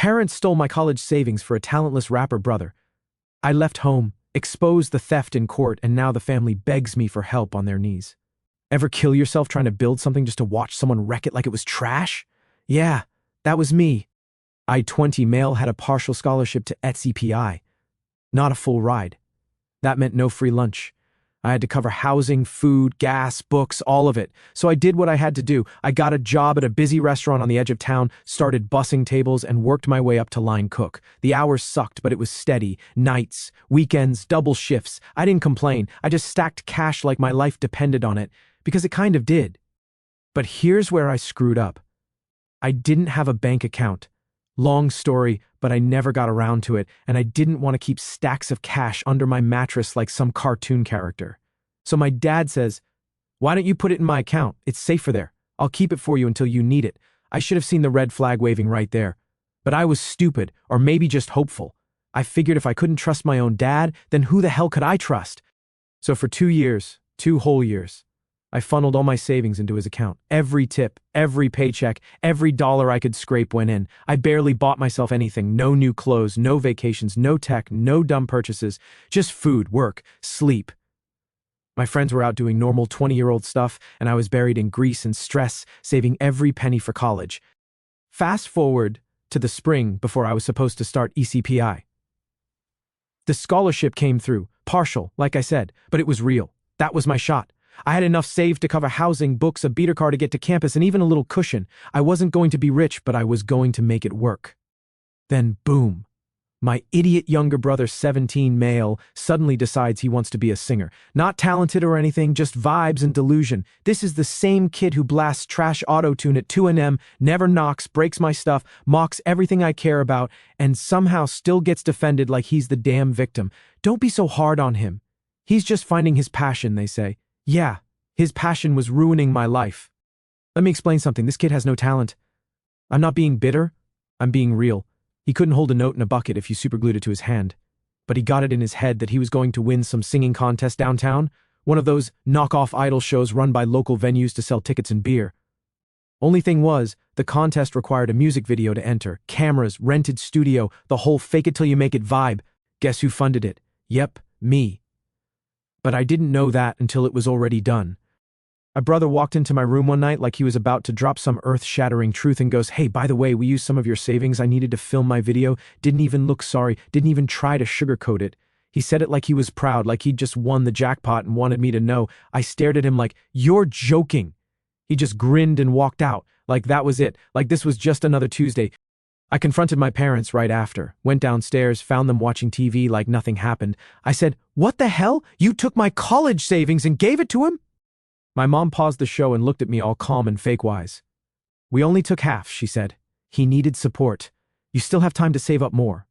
Parents stole my college savings for a talentless rapper brother. I left home, exposed the theft in court, and now the family begs me for help on their knees. Ever kill yourself trying to build something just to watch someone wreck it like it was trash? Yeah, that was me. I-20 male had a partial scholarship to ETSPI. Not a full ride. That meant no free lunch. I had to cover housing, food, gas, books, all of it. So I did what I had to do. I got a job at a busy restaurant on the edge of town, started bussing tables, and worked my way up to line cook. The hours sucked, but it was steady. Nights, weekends, double shifts. I didn't complain. I just stacked cash like my life depended on it, because it kind of did. But here's where I screwed up. I didn't have a bank account. Long story, but I never got around to it, and I didn't want to keep stacks of cash under my mattress like some cartoon character. So my dad says, "Why don't you put it in my account? It's safer there. I'll keep it for you until you need it." I should have seen the red flag waving right there. But I was stupid, or maybe just hopeful. I figured if I couldn't trust my own dad, then who the hell could I trust? So for 2 years, 2 whole years, I funneled all my savings into his account. Every tip, every paycheck, every dollar I could scrape went in. I barely bought myself anything. No new clothes, no vacations, no tech, no dumb purchases. Just food, work, sleep. My friends were out doing normal 20-year-old stuff, and I was buried in grease and stress, saving every penny for college. Fast forward to the spring before I was supposed to start ETSPI. The scholarship came through, partial, like I said, but it was real. That was my shot. I had enough saved to cover housing, books, a beater car to get to campus, and even a little cushion. I wasn't going to be rich, but I was going to make it work. Then boom. My idiot younger brother, 17 male, suddenly decides he wants to be a singer. Not talented or anything, just vibes and delusion. This is the same kid who blasts trash auto-tune at 2 a.m., never knocks, breaks my stuff, mocks everything I care about, and somehow still gets defended like he's the damn victim. Don't be so hard on him. He's just finding his passion, they say. Yeah, his passion was ruining my life. Let me explain something. This kid has no talent. I'm not being bitter. I'm being real. He couldn't hold a note in a bucket if you superglued it to his hand. But he got it in his head that he was going to win some singing contest downtown, one of those knockoff idol shows run by local venues to sell tickets and beer. Only thing was, the contest required a music video to enter, cameras, rented studio, the whole fake-it-till-you-make-it vibe. Guess who funded it? Yep, me. But I didn't know that until it was already done. My brother walked into my room one night like he was about to drop some earth-shattering truth and goes, "Hey, by the way, we used some of your savings. I needed to film my video. Didn't even look sorry. Didn't even try to sugarcoat it." He said it like he was proud, like he'd just won the jackpot and wanted me to know. I stared at him like, "You're joking." He just grinned and walked out, like that was it, like this was just another Tuesday. I confronted my parents right after, went downstairs, found them watching TV like nothing happened. I said, "What the hell? You took my college savings and gave it to him?" My mom paused the show and looked at me all calm and fake-wise. "We only took half," she said. "He needed support. You still have time to save up more."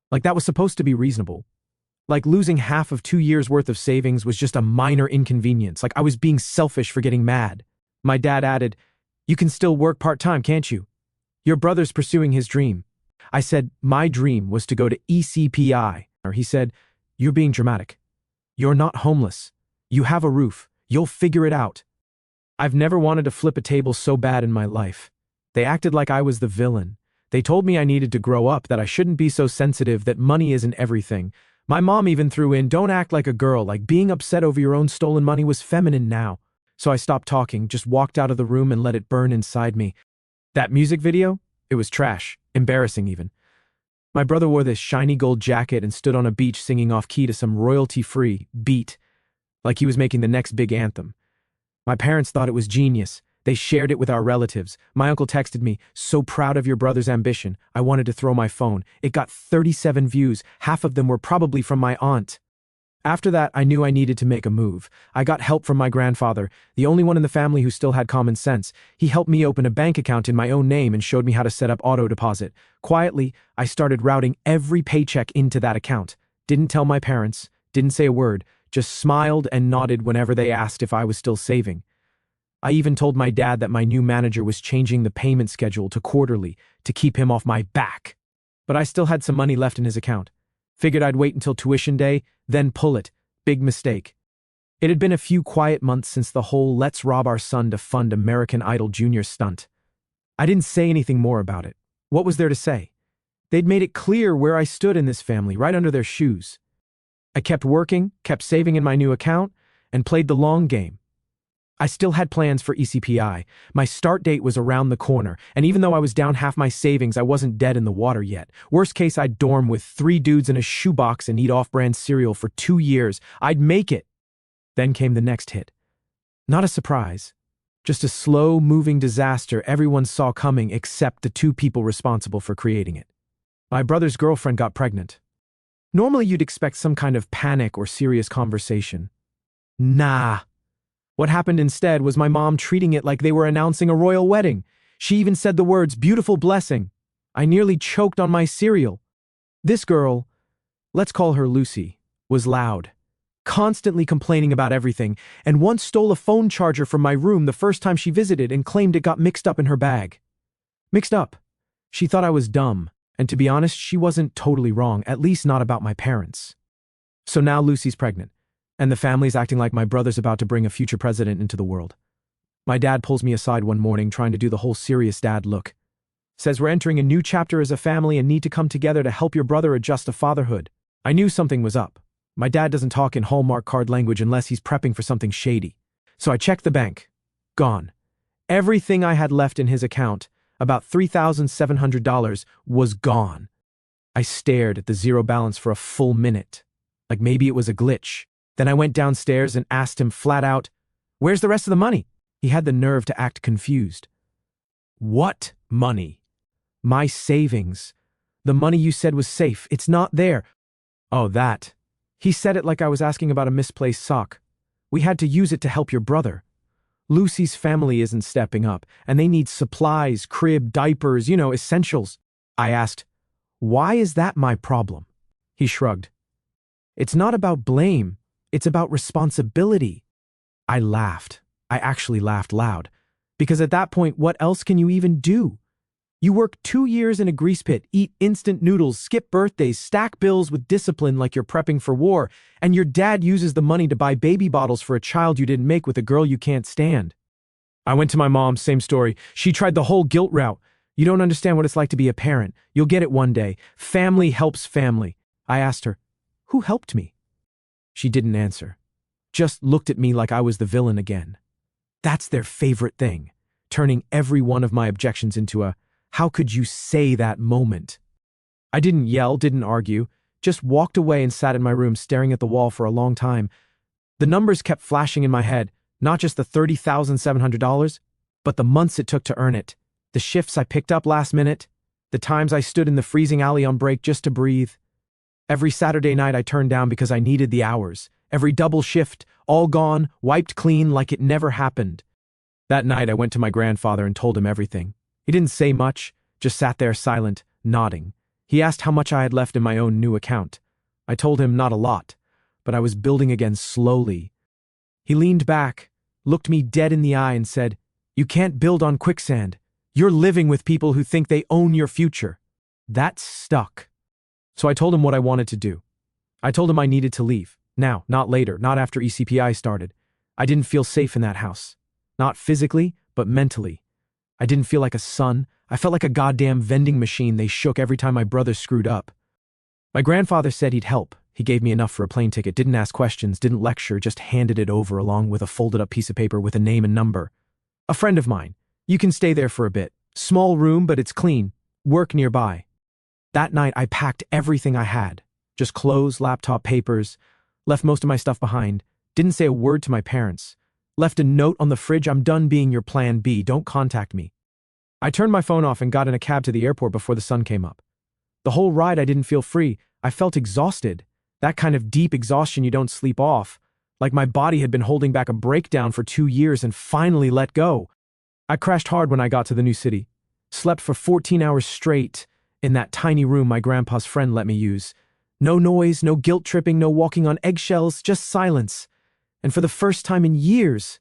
Like that was supposed to be reasonable. Like losing half of 2 years' worth of savings was just a minor inconvenience, like I was being selfish for getting mad. My dad added, "You can still work part-time, can't you? Your brother's pursuing his dream." I said, "My dream was to go to ETSPI." He said, "You're being dramatic. You're not homeless. You have a roof. You'll figure it out." I've never wanted to flip a table so bad in my life. They acted like I was the villain. They told me I needed to grow up, that I shouldn't be so sensitive, that money isn't everything. My mom even threw in, "Don't act like a girl, like being upset over your own stolen money was feminine now." So I stopped talking, just walked out of the room and let it burn inside me. That music video? It was trash, embarrassing even. My brother wore this shiny gold jacket and stood on a beach singing off-key to some royalty-free beat, like he was making the next big anthem. My parents thought it was genius. They shared it with our relatives. My uncle texted me, "So proud of your brother's ambition." I wanted to throw my phone. It got 37 views. Half of them were probably from my aunt. After that, I knew I needed to make a move. I got help from my grandfather, the only one in the family who still had common sense. He helped me open a bank account in my own name and showed me how to set up auto deposit. Quietly, I started routing every paycheck into that account. Didn't tell my parents, didn't say a word, just smiled and nodded whenever they asked if I was still saving. I even told my dad that my new manager was changing the payment schedule to quarterly to keep him off my back. But I still had some money left in his account. Figured I'd wait until tuition day, then pull it. Big mistake. It had been a few quiet months since the whole "let's rob our son to fund American Idol Junior" stunt. I didn't say anything more about it. What was there to say? They'd made it clear where I stood in this family, right under their shoes. I kept working, kept saving in my new account, and played the long game. I still had plans for ECPI. My start date was around the corner, and even though I was down half my savings, I wasn't dead in the water yet. Worst case, I'd dorm with 3 dudes in a shoebox and eat off-brand cereal for 2 years. I'd make it. Then came the next hit. Not a surprise. Just a slow-moving disaster everyone saw coming except the 2 people responsible for creating it. My brother's girlfriend got pregnant. Normally you'd expect some kind of panic or serious conversation. Nah. What happened instead was my mom treating it like they were announcing a royal wedding. She even said the words, "beautiful blessing." I nearly choked on my cereal. This girl, let's call her Lucy, was loud, constantly complaining about everything, and once stole a phone charger from my room the first time she visited and claimed it got mixed up in her bag. Mixed up. She thought I was dumb, and to be honest, she wasn't totally wrong, at least not about my parents. So now Lucy's pregnant, and the family's acting like my brother's about to bring a future president into the world. My dad pulls me aside one morning trying to do the whole serious dad look. Says we're entering a new chapter as a family and need to come together to help your brother adjust to fatherhood. I knew something was up. My dad doesn't talk in Hallmark card language unless he's prepping for something shady. So I checked the bank. Gone. Everything I had left in his account, about $3,700, was gone. I stared at the zero balance for a full minute, like maybe it was a glitch. Then I went downstairs and asked him flat out, "Where's the rest of the money?" He had the nerve to act confused. "What money?" "My savings. The money you said was safe. It's not there." "Oh, that." He said it like I was asking about a misplaced sock. "We had to use it to help your brother. Lucy's family isn't stepping up, and they need supplies, crib, diapers, essentials." I asked, "Why is that my problem?" He shrugged. "It's not about blame. It's about responsibility." I laughed. I actually laughed loud. Because at that point, what else can you even do? You work 2 years in a grease pit, eat instant noodles, skip birthdays, stack bills with discipline like you're prepping for war, and your dad uses the money to buy baby bottles for a child you didn't make with a girl you can't stand. I went to my mom, same story. She tried the whole guilt route. "You don't understand what it's like to be a parent. You'll get it one day. Family helps family." I asked her, "Who helped me?" She didn't answer. Just looked at me like I was the villain again. That's their favorite thing, turning every one of my objections into a "how could you say that" moment. I didn't yell, didn't argue, just walked away and sat in my room staring at the wall for a long time. The numbers kept flashing in my head, not just the $30,700, but the months it took to earn it, the shifts I picked up last minute, the times I stood in the freezing alley on break just to breathe. Every Saturday night I turned down because I needed the hours. Every double shift, all gone, wiped clean like it never happened. That night I went to my grandfather and told him everything. He didn't say much, just sat there silent, nodding. He asked how much I had left in my own new account. I told him not a lot, but I was building again slowly. He leaned back, looked me dead in the eye and said, "You can't build on quicksand. You're living with people who think they own your future." That stuck. So I told him what I wanted to do. I told him I needed to leave. Now, not later, not after ECPI started. I didn't feel safe in that house. Not physically, but mentally. I didn't feel like a son. I felt like a goddamn vending machine they shook every time my brother screwed up. My grandfather said he'd help. He gave me enough for a plane ticket, didn't ask questions, didn't lecture, just handed it over along with a folded up piece of paper with a name and number. "A friend of mine. You can stay there for a bit. Small room, but it's clean. Work nearby." That night I packed everything I had. Just clothes, laptop, papers. Left most of my stuff behind. Didn't say a word to my parents. Left a note on the fridge, "I'm done being your plan B. Don't contact me." I turned my phone off and got in a cab to the airport before the sun came up. The whole ride I didn't feel free. I felt exhausted. That kind of deep exhaustion you don't sleep off. Like my body had been holding back a breakdown for 2 years and finally let go. I crashed hard when I got to the new city. Slept for 14 hours straight in that tiny room my grandpa's friend let me use. No noise, no guilt tripping, no walking on eggshells, just silence. And for the first time in years,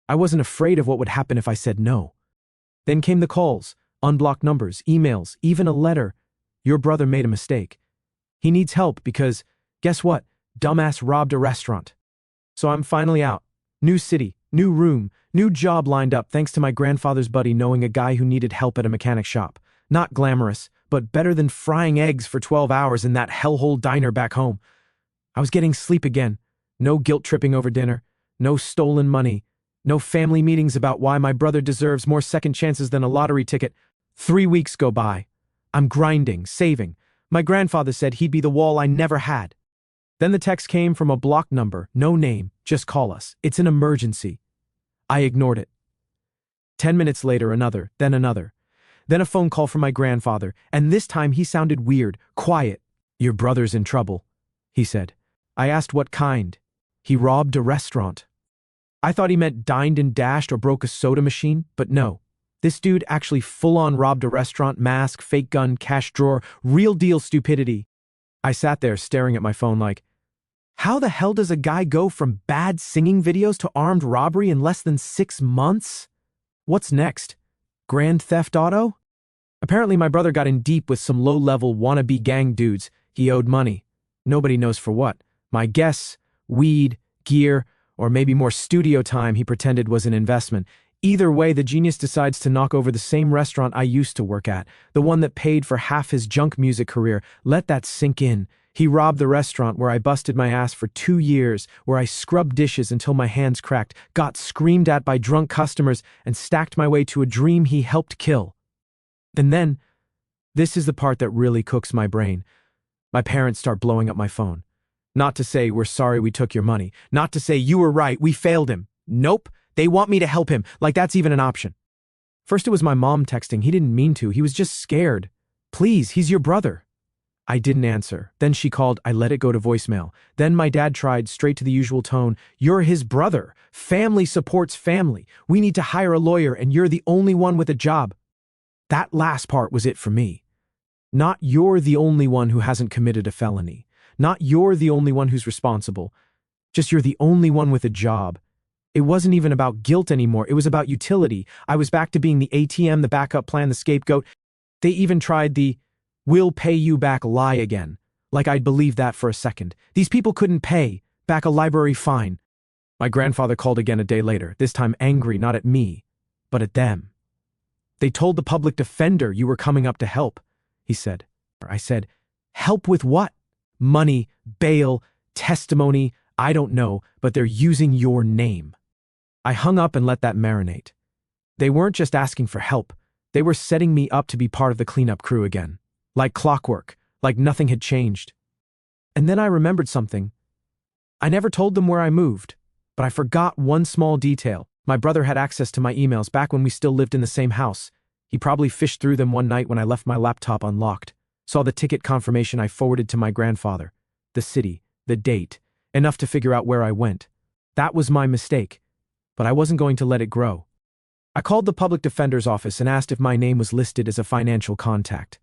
I wasn't afraid of what would happen if I said no. Then came the calls, unblocked numbers, emails, even a letter. "Your brother made a mistake. He needs help because, guess what? Dumbass robbed a restaurant." So I'm finally out. New city, new room, new job lined up thanks to my grandfather's buddy knowing a guy who needed help at a mechanic shop. Not glamorous, but better than frying eggs for 12 hours in that hellhole diner back home. I was getting sleep again. No guilt tripping over dinner. No stolen money. No family meetings about why my brother deserves more second chances than a lottery ticket. 3 weeks go by. I'm grinding, saving. My grandfather said he'd be the wall I never had. Then the text came from a blocked number, no name, just call us. It's an emergency. I ignored it. 10 minutes later, another, then another. Then a phone call from my grandfather, and this time he sounded weird, quiet. Your brother's in trouble, he said. I asked what kind. He robbed a restaurant. I thought he meant dined and dashed or broke a soda machine, but no. This dude actually full-on robbed a restaurant, mask, fake gun, cash drawer, real deal stupidity. I sat there staring at my phone like, how the hell does a guy go from bad singing videos to armed robbery in less than 6 months? What's next? Grand Theft Auto? Apparently my brother got in deep with some low-level wannabe gang dudes. He owed money. Nobody knows for what. My guess, weed, gear, or maybe more studio time he pretended was an investment. Either way, the genius decides to knock over the same restaurant I used to work at, the one that paid for half his junk music career. Let that sink in. He robbed the restaurant where I busted my ass for 2 years, where I scrubbed dishes until my hands cracked, got screamed at by drunk customers, and stacked my way to a dream he helped kill. And then, this is the part that really cooks my brain. My parents start blowing up my phone. Not to say we're sorry we took your money. Not to say you were right, we failed him. Nope, they want me to help him, like that's even an option. First it was my mom texting. He didn't mean to, he was just scared. Please, he's your brother. I didn't answer. Then she called, I let it go to voicemail. Then my dad tried, straight to the usual tone. You're his brother. Family supports family. We need to hire a lawyer and you're the only one with a job. That last part was it for me. Not you're the only one who hasn't committed a felony. Not you're the only one who's responsible. Just you're the only one with a job. It wasn't even about guilt anymore. It was about utility. I was back to being the ATM, the backup plan, the scapegoat. They even tried the we'll pay you back lie again. Like I'd believe that for a second. These people couldn't pay. Back a library fine. My grandfather called again a day later, this time angry not at me, but at them. They told the public defender you were coming up to help, he said. I said, help with what? Money, bail, testimony, I don't know, but they're using your name. I hung up and let that marinate. They weren't just asking for help. They were setting me up to be part of the cleanup crew again. Like clockwork, like nothing had changed. And then I remembered something. I never told them where I moved, but I forgot one small detail. My brother had access to my emails back when we still lived in the same house. He probably fished through them one night when I left my laptop unlocked. Saw the ticket confirmation I forwarded to my grandfather. The city, the date, enough to figure out where I went. That was my mistake, but I wasn't going to let it grow. I called the public defender's office and asked if my name was listed as a financial contact.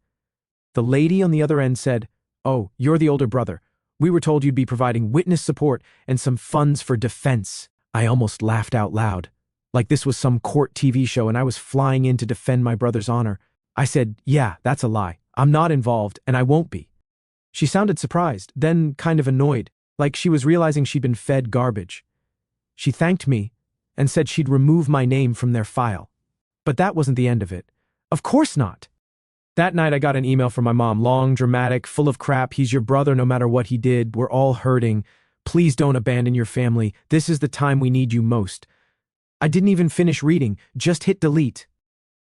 The lady on the other end said, oh, you're the older brother. We were told you'd be providing witness support and some funds for defense. I almost laughed out loud, like this was some court TV show and I was flying in to defend my brother's honor. I said, yeah, that's a lie. I'm not involved and I won't be. She sounded surprised, then kind of annoyed, like she was realizing she'd been fed garbage. She thanked me and said she'd remove my name from their file. But that wasn't the end of it. Of course not. That night I got an email from my mom, long, dramatic, full of crap. He's your brother no matter what he did. We're all hurting. Please don't abandon your family. This is the time we need you most. I didn't even finish reading, just hit delete.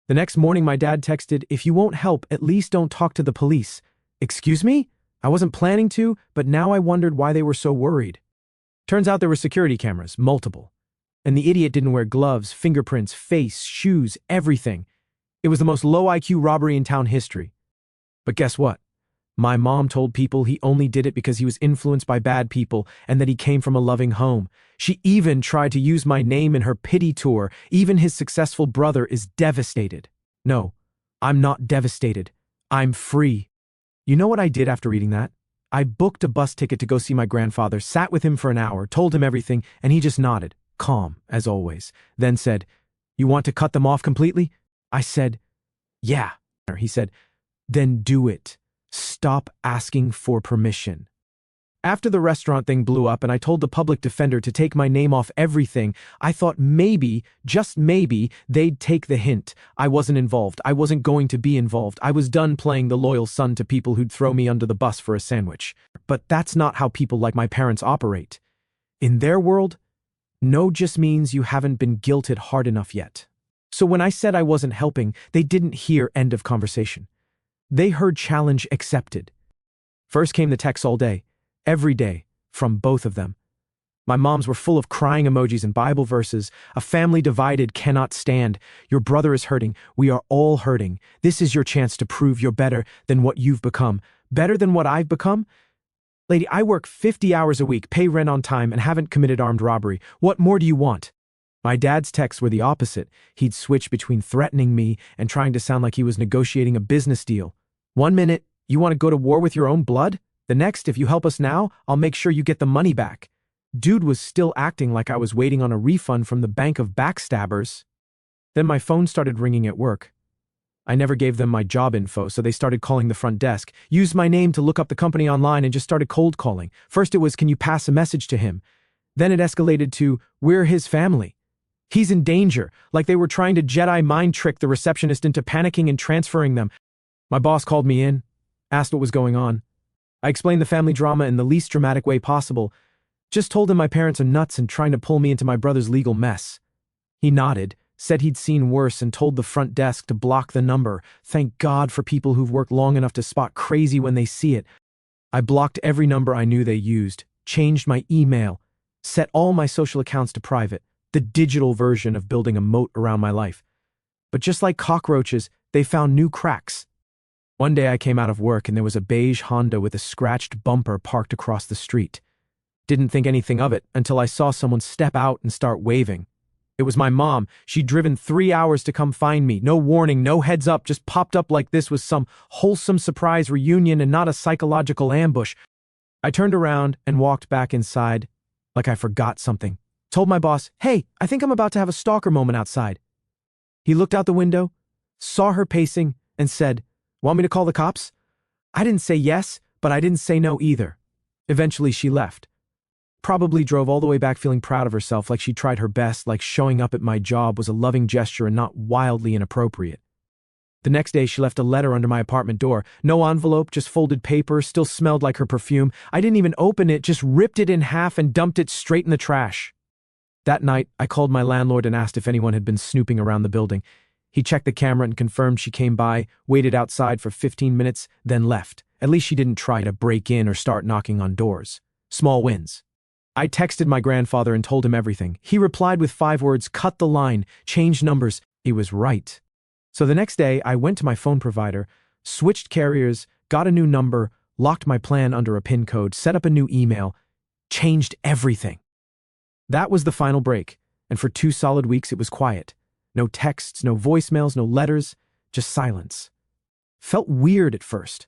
The next morning my dad texted, if you won't help, at least don't talk to the police. Excuse me? I wasn't planning to, but now I wondered why they were so worried. Turns out there were security cameras, multiple. And the idiot didn't wear gloves, fingerprints, face, shoes, everything. It was the most low IQ robbery in town history. But guess what? My mom told people he only did it because he was influenced by bad people and that he came from a loving home. She even tried to use my name in her pity tour. Even his successful brother is devastated. No, I'm not devastated. I'm free. You know what I did after reading that? I booked a bus ticket to go see my grandfather, sat with him for an hour, told him everything, and he just nodded, calm, as always, then said, you want to cut them off completely? I said, yeah. He said, then do it. Stop asking for permission. After the restaurant thing blew up and I told the public defender to take my name off everything, I thought maybe, just maybe, they'd take the hint. I wasn't involved. I wasn't going to be involved. I was done playing the loyal son to people who'd throw me under the bus for a sandwich. But that's not how people like my parents operate. In their world, no just means you haven't been guilted hard enough yet. So when I said I wasn't helping, they didn't hear end of conversation. They heard challenge accepted. First came the texts all day. Every day, from both of them. My moms were full of crying emojis and Bible verses. A family divided cannot stand. Your brother is hurting. We are all hurting. This is your chance to prove you're better than what you've become. Better than what I've become? Lady, I work 50 hours a week, pay rent on time, and haven't committed armed robbery. What more do you want? My dad's texts were the opposite. He'd switch between threatening me and trying to sound like he was negotiating a business deal. 1 minute, you want to go to war with your own blood? The next, if you help us now, I'll make sure you get the money back. Dude was still acting like I was waiting on a refund from the bank of backstabbers. Then my phone started ringing at work. I never gave them my job info, so they started calling the front desk, used my name to look up the company online, and just started cold calling. First it was, can you pass a message to him? Then it escalated to, we're his family. He's in danger, like they were trying to Jedi mind trick the receptionist into panicking and transferring them. My boss called me in, asked what was going on. I explained the family drama in the least dramatic way possible. Just told him my parents are nuts and trying to pull me into my brother's legal mess. He nodded, said he'd seen worse, and told the front desk to block the number. Thank God for people who've worked long enough to spot crazy when they see it. I blocked every number I knew they used, changed my email, set all my social accounts to private, the digital version of building a moat around my life. But just like cockroaches, they found new cracks. One day I came out of work and there was a beige Honda with a scratched bumper parked across the street. Didn't think anything of it until I saw someone step out and start waving. It was my mom. She'd driven 3 hours to come find me. No warning, no heads up, just popped up like this was some wholesome surprise reunion and not a psychological ambush. I turned around and walked back inside like I forgot something. Told my boss, hey, I think I'm about to have a stalker moment outside. He looked out the window, saw her pacing, and said, want me to call the cops? I didn't say yes, but I didn't say no either. Eventually she left. Probably drove all the way back feeling proud of herself, like she tried her best, like showing up at my job was a loving gesture and not wildly inappropriate. The next day she left a letter under my apartment door. No envelope, just folded paper, still smelled like her perfume. I didn't even open it, just ripped it in half and dumped it straight in the trash. That night, I called my landlord and asked if anyone had been snooping around the building. He checked the camera and confirmed she came by, waited outside for 15 minutes, then left. At least she didn't try to break in or start knocking on doors. Small wins. I texted my grandfather and told him everything. He replied with 5 words, cut the line, change numbers. He was right. So the next day, I went to my phone provider, switched carriers, got a new number, locked my plan under a PIN code, set up a new email, changed everything. That was the final break, and for 2 solid weeks it was quiet. No texts, no voicemails, no letters, just silence. Felt weird at first.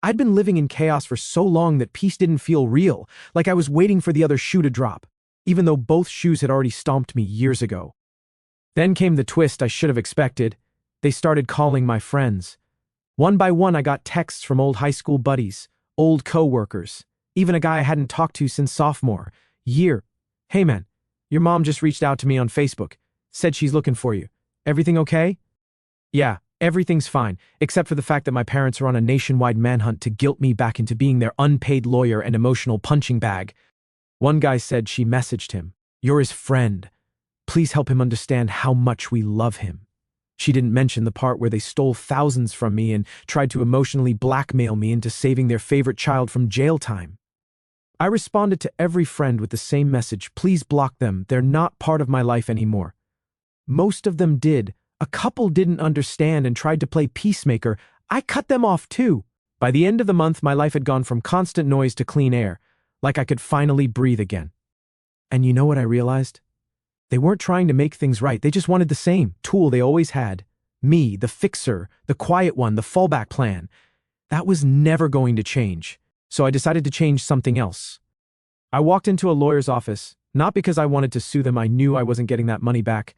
I'd been living in chaos for so long that peace didn't feel real, like I was waiting for the other shoe to drop, even though both shoes had already stomped me years ago. Then came the twist I should have expected. They started calling my friends. One by one I got texts from old high school buddies, old co-workers, even a guy I hadn't talked to since sophomore year. Hey man, your mom just reached out to me on Facebook. Said she's looking for you. Everything okay? Yeah, everything's fine, except for the fact that my parents are on a nationwide manhunt to guilt me back into being their unpaid lawyer and emotional punching bag. One guy said she messaged him, you're his friend. Please help him understand how much we love him. She didn't mention the part where they stole thousands from me and tried to emotionally blackmail me into saving their favorite child from jail time. I responded to every friend with the same message, please block them, they're not part of my life anymore. Most of them did. A couple didn't understand and tried to play peacemaker. I cut them off too. By the end of the month, my life had gone from constant noise to clean air, like I could finally breathe again. And you know what I realized? They weren't trying to make things right. They just wanted the same tool they always had. Me, the fixer, the quiet one, the fallback plan. That was never going to change. So I decided to change something else. I walked into a lawyer's office, not because I wanted to sue them. I knew I wasn't getting that money back,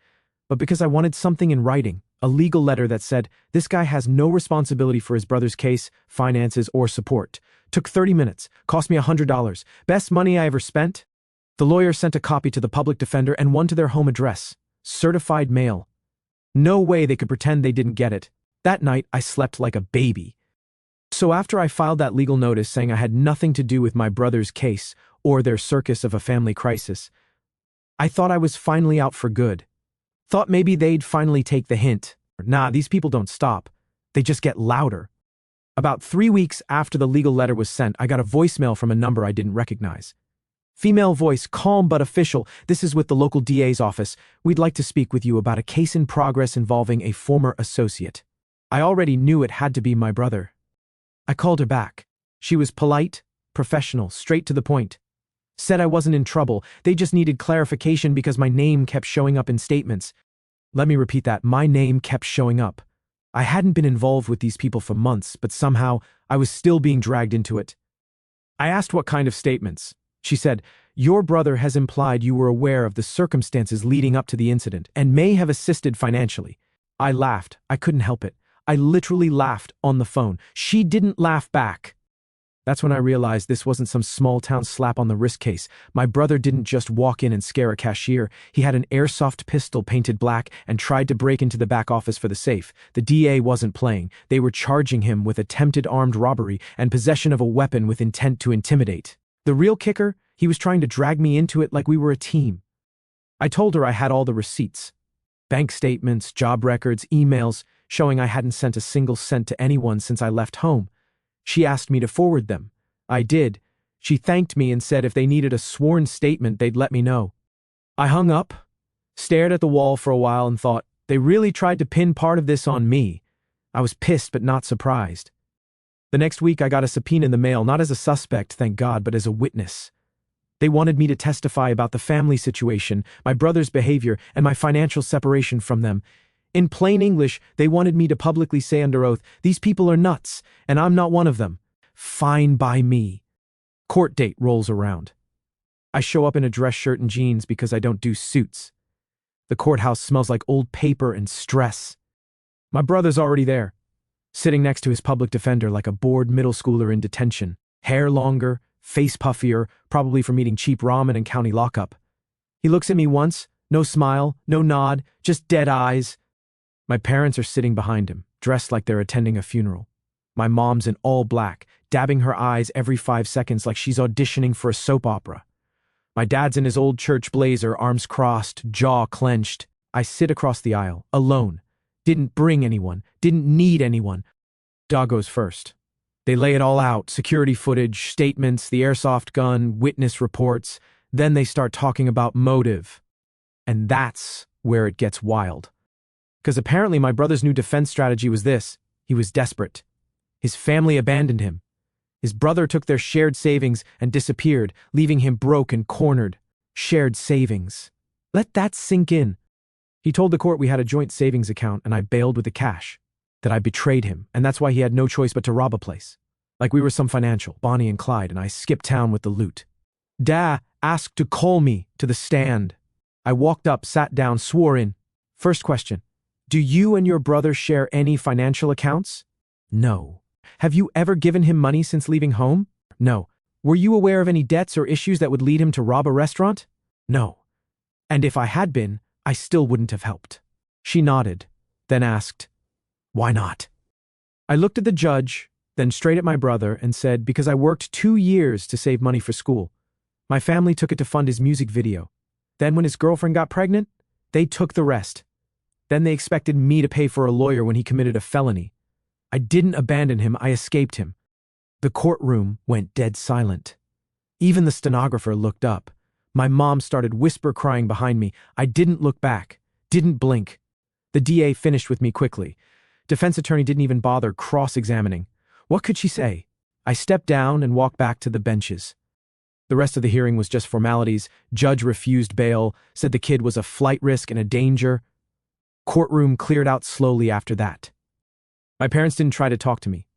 but because I wanted something in writing, a legal letter that said, this guy has no responsibility for his brother's case, finances, or support. Took 30 minutes, cost me $100. Best money I ever spent? The lawyer sent a copy to the public defender and one to their home address. Certified mail. No way they could pretend they didn't get it. That night, I slept like a baby. So after I filed that legal notice saying I had nothing to do with my brother's case or their circus of a family crisis, I thought I was finally out for good. Thought maybe they'd finally take the hint. Nah, these people don't stop. They just get louder. About 3 weeks after the legal letter was sent, I got a voicemail from a number I didn't recognize. Female voice, calm but official. This is with the local DA's office. We'd like to speak with you about a case in progress involving a former associate. I already knew it had to be my brother. I called her back. She was polite, professional, straight to the point. Said I wasn't in trouble. They just needed clarification because my name kept showing up in statements. Let me repeat that. My name kept showing up. I hadn't been involved with these people for months, but somehow I was still being dragged into it. I asked what kind of statements. She said, your brother has implied you were aware of the circumstances leading up to the incident and may have assisted financially. I laughed. I couldn't help it. I literally laughed on the phone. She didn't laugh back. That's when I realized this wasn't some small-town slap-on-the-wrist case. My brother didn't just walk in and scare a cashier. He had an airsoft pistol painted black and tried to break into the back office for the safe. The DA wasn't playing. They were charging him with attempted armed robbery and possession of a weapon with intent to intimidate. The real kicker? He was trying to drag me into it like we were a team. I told her I had all the receipts. Bank statements, job records, emails, showing I hadn't sent a single cent to anyone since I left home. She asked me to forward them. I did. She thanked me and said if they needed a sworn statement, they'd let me know. I hung up, stared at the wall for a while and thought, they really tried to pin part of this on me. I was pissed but not surprised. The next week I got a subpoena in the mail, not as a suspect, thank God, but as a witness. They wanted me to testify about the family situation, my brother's behavior, and my financial separation from them. In plain English, they wanted me to publicly say under oath, these people are nuts, and I'm not one of them. Fine by me. Court date rolls around. I show up in a dress shirt and jeans because I don't do suits. The courthouse smells like old paper and stress. My brother's already there, sitting next to his public defender like a bored middle schooler in detention. Hair longer, face puffier, probably from eating cheap ramen and county lockup. He looks at me once, no smile, no nod, just dead eyes. My parents are sitting behind him, dressed like they're attending a funeral. My mom's in all black, dabbing her eyes every 5 seconds like she's auditioning for a soap opera. My dad's in his old church blazer, arms crossed, jaw clenched. I sit across the aisle, alone. Didn't bring anyone, didn't need anyone. Dog goes first. They lay it all out, security footage, statements, the airsoft gun, witness reports. Then they start talking about motive. And that's where it gets wild. Because apparently my brother's new defense strategy was this. He was desperate. His family abandoned him. His brother took their shared savings and disappeared, leaving him broke and cornered. Shared savings. Let that sink in. He told the court we had a joint savings account and I bailed with the cash. That I betrayed him, and that's why he had no choice but to rob a place. Like we were some financial, Bonnie and Clyde, and I skipped town with the loot. Dad asked to call me to the stand. I walked up, sat down, swore in. First question. Do you and your brother share any financial accounts? No. Have you ever given him money since leaving home? No. Were you aware of any debts or issues that would lead him to rob a restaurant? No. And if I had been, I still wouldn't have helped. She nodded, then asked, why not? I looked at the judge, then straight at my brother and said, because I worked 2 years to save money for school. My family took it to fund his music video. Then when his girlfriend got pregnant, they took the rest. Then they expected me to pay for a lawyer when he committed a felony. I didn't abandon him, I escaped him. The courtroom went dead silent. Even the stenographer looked up. My mom started whisper crying behind me. I didn't look back, didn't blink. The DA finished with me quickly. Defense attorney didn't even bother cross-examining. What could she say? I stepped down and walked back to the benches. The rest of the hearing was just formalities. Judge refused bail, said the kid was a flight risk and a danger. Courtroom cleared out slowly after that. My parents didn't try to talk to me.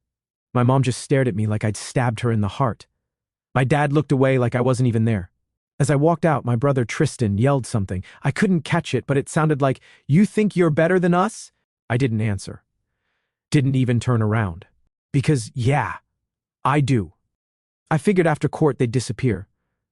My mom just stared at me like I'd stabbed her in the heart. My dad looked away like I wasn't even there. As I walked out, my brother Tristan yelled something. I couldn't catch it, but it sounded like, "You think you're better than us?" I didn't answer. Didn't even turn around. Because, yeah, I do. I figured after court they'd disappear,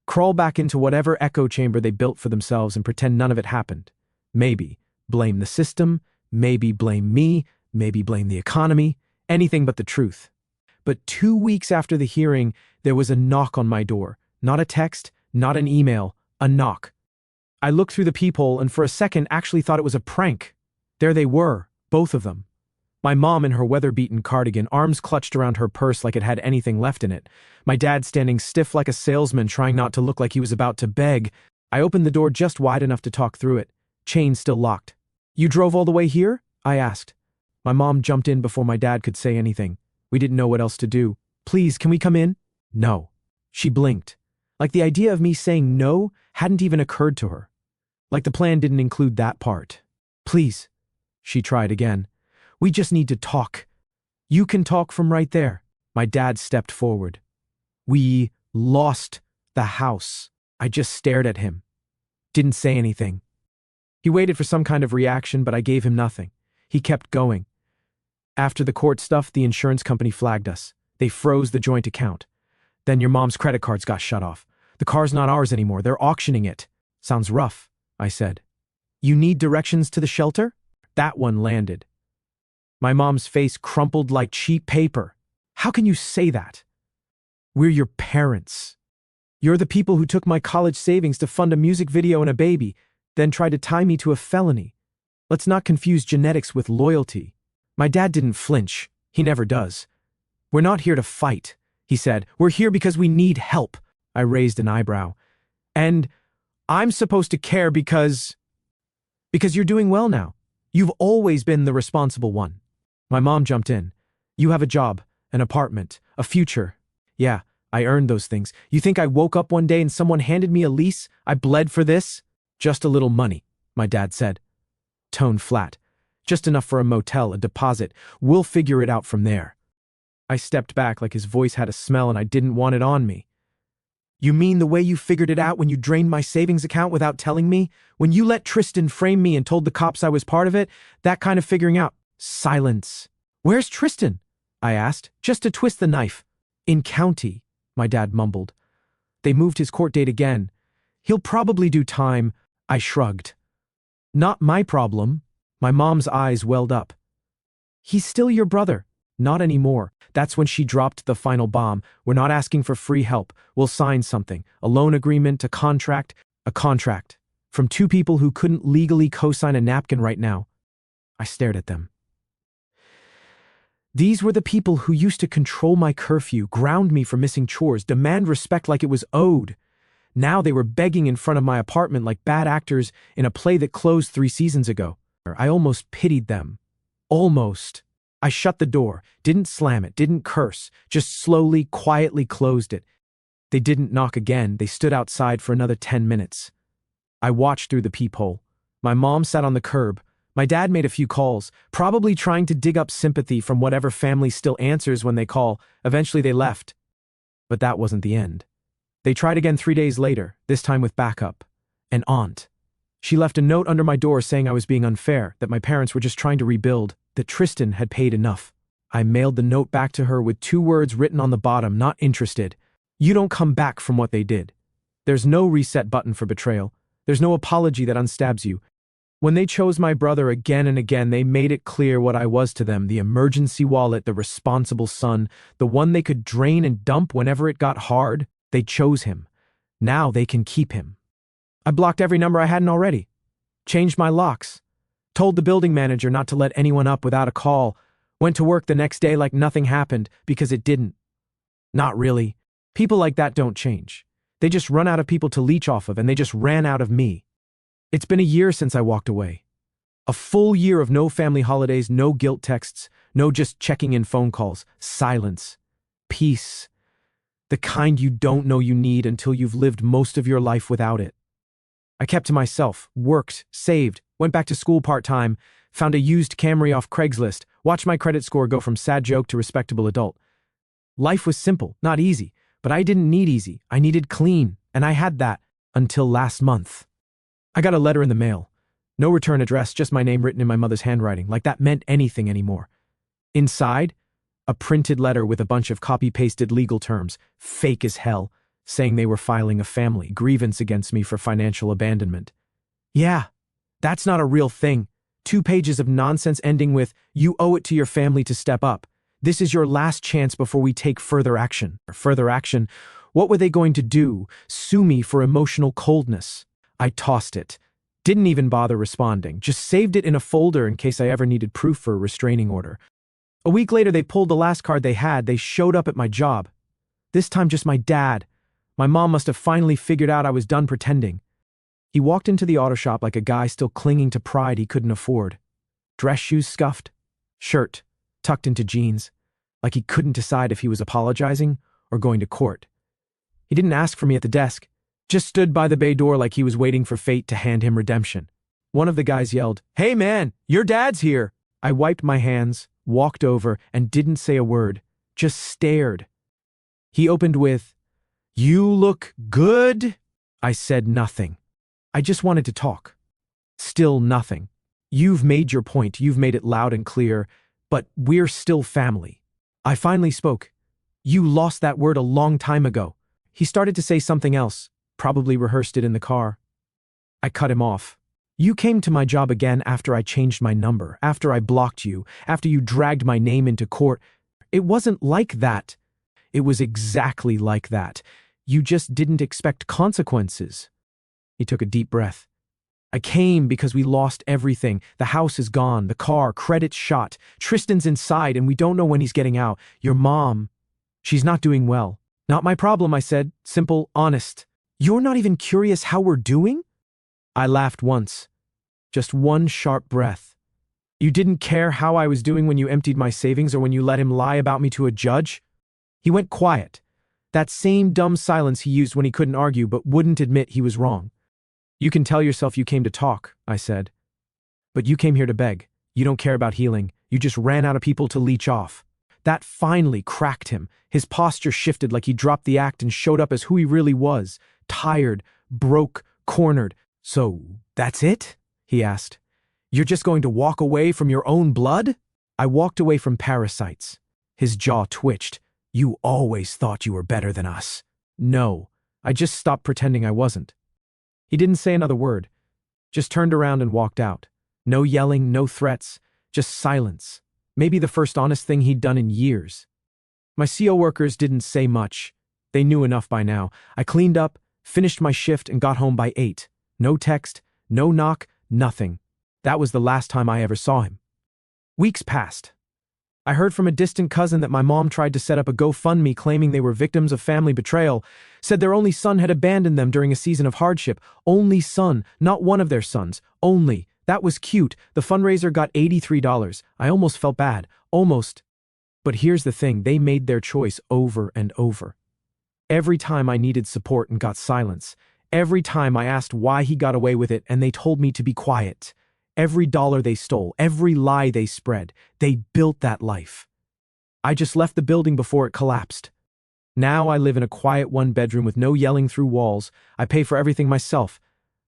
crawl back into whatever echo chamber they built for themselves and pretend none of it happened. Maybe blame the system, maybe blame me, maybe blame the economy, anything but the truth. But 2 weeks after the hearing, there was a knock on my door. Not a text, not an email, a knock. I looked through the peephole and for a second actually thought it was a prank. There they were, both of them. My mom in her weather-beaten cardigan, arms clutched around her purse like it had anything left in it. My dad standing stiff like a salesman, trying not to look like he was about to beg. I opened the door just wide enough to talk through it. Chain still locked. "You drove all the way here?" I asked. My mom jumped in before my dad could say anything. We didn't know what else to do. "Please, can we come in?" "No." She blinked. Like the idea of me saying no hadn't even occurred to her. Like the plan didn't include that part. "Please." She tried again. "We just need to talk." "You can talk from right there." My dad stepped forward. "We lost the house." I just stared at him. Didn't say anything. He waited for some kind of reaction, but I gave him nothing. He kept going. "After the court stuff, the insurance company flagged us. They froze the joint account. Then your mom's credit cards got shut off. The car's not ours anymore. They're auctioning it." "Sounds rough," I said. "You need directions to the shelter?" That one landed. My mom's face crumpled like cheap paper. "How can you say that? We're your parents. You're the people who took my college savings to fund a music video and a baby, then tried to tie me to a felony. Let's not confuse genetics with loyalty." My dad didn't flinch. He never does. "We're not here to fight," he said. "We're here because we need help." I raised an eyebrow. "And I'm supposed to care because you're doing well now. You've always been the responsible one." My mom jumped in. "You have a job, an apartment, a future." "Yeah, I earned those things. You think I woke up one day and someone handed me a lease? I bled for this?" "Just a little money," my dad said. Tone flat. "Just enough for a motel, a deposit. We'll figure it out from there." I stepped back like his voice had a smell and I didn't want it on me. "You mean the way you figured it out when you drained my savings account without telling me? When you let Tristan frame me and told the cops I was part of it? That kind of figuring out?" Silence. "Where's Tristan?" I asked, just to twist the knife. "In county," my dad mumbled. "They moved his court date again. He'll probably do time." I shrugged. "Not my problem." My mom's eyes welled up. "He's still your brother." "Not anymore." That's when she dropped the final bomb. "We're not asking for free help. We'll sign something. A loan agreement, a contract. A contract. From two people who couldn't legally co-sign a napkin right now." I stared at them. These were the people who used to control my curfew, ground me for missing chores, demand respect like it was owed. Now they were begging in front of my apartment like bad actors in a play that closed 3 seasons ago. I almost pitied them. Almost. I shut the door, didn't slam it, didn't curse, just slowly, quietly closed it. They didn't knock again. They stood outside for another 10 minutes. I watched through the peephole. My mom sat on the curb. My dad made a few calls, probably trying to dig up sympathy from whatever family still answers when they call. Eventually they left. But that wasn't the end. They tried again 3 days later, this time with backup. An aunt. She left a note under my door saying I was being unfair, that my parents were just trying to rebuild, that Tristan had paid enough. I mailed the note back to her with 2 words written on the bottom, "Not interested." You don't come back from what they did. There's no reset button for betrayal. There's no apology that unstabs you. When they chose my brother again and again, they made it clear what I was to them: the emergency wallet, the responsible son, the one they could drain and dump whenever it got hard. They chose him. Now they can keep him. I blocked every number I hadn't already. Changed my locks. Told the building manager not to let anyone up without a call. Went to work the next day like nothing happened, because it didn't. Not really. People like that don't change. They just run out of people to leech off of, and they just ran out of me. It's been a year since I walked away. A full year of no family holidays, no guilt texts, no just checking in phone calls. Silence. Peace. The kind you don't know you need until you've lived most of your life without it. I kept to myself, worked, saved, went back to school part-time, found a used Camry off Craigslist, watched my credit score go from sad joke to respectable adult. Life was simple, not easy, but I didn't need easy. I needed clean, and I had that until last month. I got a letter in the mail. No return address, just my name written in my mother's handwriting, like that meant anything anymore. Inside, A printed letter with a bunch of copy-pasted legal terms, fake as hell, saying they were filing a family grievance against me for financial abandonment. Yeah, that's not a real thing. 2 pages of nonsense ending with, "You owe it to your family to step up. This is your last chance before we take further action." Further action? What were they going to do? Sue me for emotional coldness? I tossed it. Didn't even bother responding, just saved it in a folder in case I ever needed proof for a restraining order. A week later, they pulled the last card they had. They showed up at my job. This time just my dad. My mom must have finally figured out I was done pretending. He walked into the auto shop like a guy still clinging to pride he couldn't afford. Dress shoes scuffed, shirt tucked into jeans, like he couldn't decide if he was apologizing or going to court. He didn't ask for me at the desk, just stood by the bay door like he was waiting for fate to hand him redemption. One of the guys yelled, "Hey man, your dad's here!" I wiped my hands, walked over, and didn't say a word, just stared. He opened with, "You look good." I said nothing. I just wanted to talk. Still nothing. "You've made your point, you've made it loud and clear, but we're still family." I finally spoke. "You lost that word a long time ago." He started to say something else, probably rehearsed it in the car. I cut him off. "You came to my job again after I changed my number, after I blocked you, after you dragged my name into court. It wasn't like that. It was exactly like that. You just didn't expect consequences." He took a deep breath. "I came because we lost everything. The house is gone, the car, credit's shot. Tristan's inside and we don't know when he's getting out. Your mom, she's not doing well." "Not my problem," I said. Simple, honest. "You're not even curious how we're doing?" I laughed once. Just one sharp breath. "You didn't care how I was doing when you emptied my savings or when you let him lie about me to a judge?" He went quiet. That same dumb silence he used when he couldn't argue but wouldn't admit he was wrong. "You can tell yourself you came to talk," I said. "But you came here to beg. You don't care about healing. You just ran out of people to leech off." That finally cracked him. His posture shifted like he dropped the act and showed up as who he really was. Tired, broke, cornered. "So, that's it?" he asked. "You're just going to walk away from your own blood?" I walked away from parasites. His jaw twitched. "You always thought you were better than us." "No, I just stopped pretending I wasn't." He didn't say another word, just turned around and walked out. No yelling, no threats, just silence. Maybe the first honest thing he'd done in years. My CO workers didn't say much. They knew enough by now. I cleaned up, finished my shift, and got home by 8. No text, no knock, nothing. That was the last time I ever saw him. Weeks passed. I heard from a distant cousin that my mom tried to set up a GoFundMe claiming they were victims of family betrayal, said their only son had abandoned them during a season of hardship. Only son, not one of their sons. Only. That was cute. The fundraiser got $83. I almost felt bad. Almost. But here's the thing, they made their choice over and over. Every time I needed support and got silence. Every time I asked why he got away with it and they told me to be quiet. Every dollar they stole, every lie they spread, they built that life. I just left the building before it collapsed. Now I live in a quiet 1-bedroom with no yelling through walls. I pay for everything myself.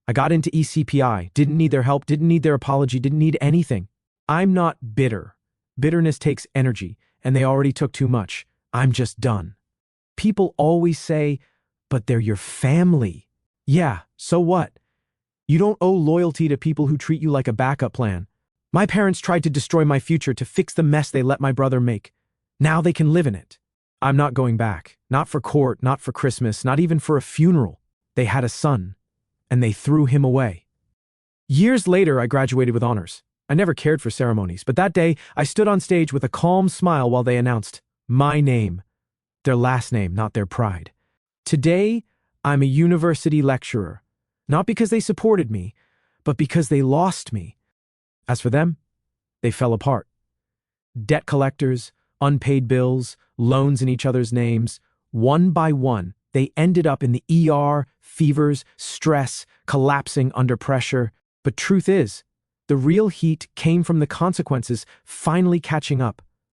I got into ECPI, didn't need their help, didn't need their apology, didn't need anything. I'm not bitter. Bitterness takes energy, and they already took too much. I'm just done. People always say, "But they're your family." Yeah, so what? You don't owe loyalty to people who treat you like a backup plan. My parents tried to destroy my future to fix the mess they let my brother make. Now they can live in it. I'm not going back. Not for court, not for Christmas, not even for a funeral. They had a son, and they threw him away. Years later, I graduated with honors. I never cared for ceremonies, but that day, I stood on stage with a calm smile while they announced my name. Their last name, not their pride. Today, I'm a university lecturer. Not because they supported me, but because they lost me. As for them, they fell apart. Debt collectors, unpaid bills, loans in each other's names. One by one, they ended up in the ER, fevers, stress, collapsing under pressure. But truth is, the real heat came from the consequences finally catching up.